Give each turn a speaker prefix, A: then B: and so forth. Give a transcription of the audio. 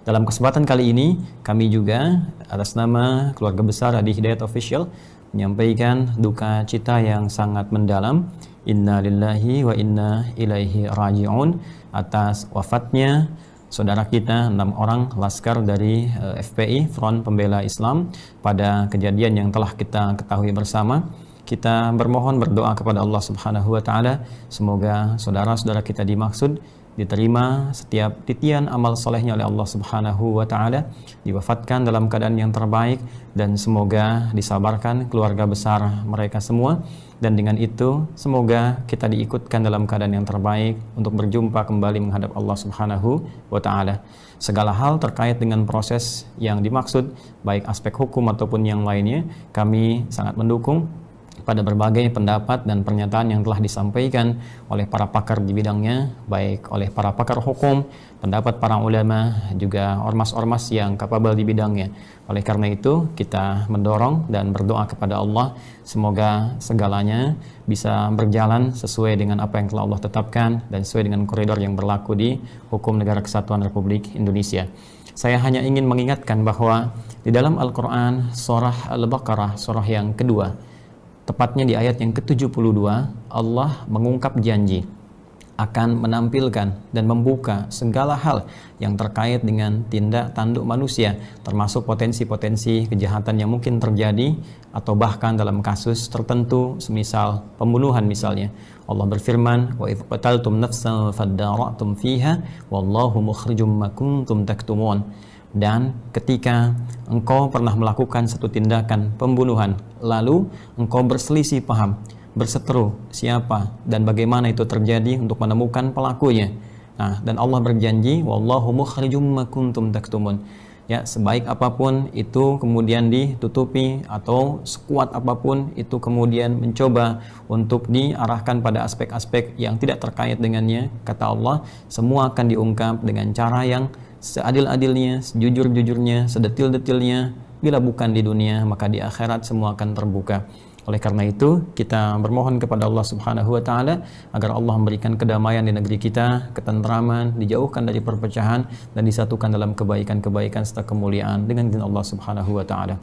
A: Dalam kesempatan kali ini, kami juga atas nama keluarga besar Adi Hidayat Official menyampaikan duka cita yang sangat mendalam. Inna lillahi wa inna ilaihi raji'un atas wafatnya saudara kita 6 orang laskar dari FPI, Front Pembela Islam, pada kejadian yang telah kita ketahui bersama. Kita bermohon berdoa kepada Allah Subhanahu wa taala, semoga saudara-saudara kita dimaksud diterima setiap titian amal solehnya oleh Allah Subhanahu wa taala, diwafatkan dalam keadaan yang terbaik, dan semoga disabarkan keluarga besar mereka semua, dan dengan itu semoga kita diikutkan dalam keadaan yang terbaik untuk berjumpa kembali menghadap Allah Subhanahu wa taala. Segala hal terkait dengan proses yang dimaksud, baik aspek hukum ataupun yang lainnya, kami sangat mendukung pada berbagai pendapat dan pernyataan yang telah disampaikan oleh para pakar di bidangnya, baik oleh para pakar hukum, pendapat para ulama, juga ormas-ormas yang kapabel di bidangnya. Oleh karena itu, kita mendorong dan berdoa kepada Allah, semoga segalanya bisa berjalan sesuai dengan apa yang telah Allah tetapkan dan sesuai dengan koridor yang berlaku di hukum Negara Kesatuan Republik Indonesia. Saya hanya ingin mengingatkan bahwa di dalam Al-Quran, surah Al-Baqarah, surah yang kedua, tepatnya di ayat yang ke-72, Allah mengungkap janji akan menampilkan dan membuka segala hal yang terkait dengan tindak tanduk manusia, termasuk potensi-potensi kejahatan yang mungkin terjadi atau bahkan dalam kasus tertentu, semisal pembunuhan misalnya. Allah berfirman, wa idh qataltum nafsan fadara'tum fiha wallahu mukhrijum ma kuntum taktumun. Dan ketika engkau pernah melakukan satu tindakan pembunuhan, lalu engkau berselisih paham, berseteru siapa dan bagaimana itu terjadi untuk menemukan pelakunya. Nah, dan Allah berjanji, wallahu mukhrijum ma kuntum taktumun. Ya, sebaik apapun itu kemudian ditutupi, atau sekuat apapun itu kemudian mencoba untuk diarahkan pada aspek-aspek yang tidak terkait dengannya, kata Allah, semua akan diungkap dengan cara yang seadil-adilnya, sejujur-jujurnya, sedetil-detilnya. Bila bukan di dunia, maka di akhirat semua akan terbuka. Oleh karena itu, kita bermohon kepada Allah Subhanahu wa taala agar Allah memberikan kedamaian di negeri kita, ketentraman, dijauhkan dari perpecahan, dan disatukan dalam kebaikan-kebaikan serta kemuliaan dengan izin Allah Subhanahu wa taala.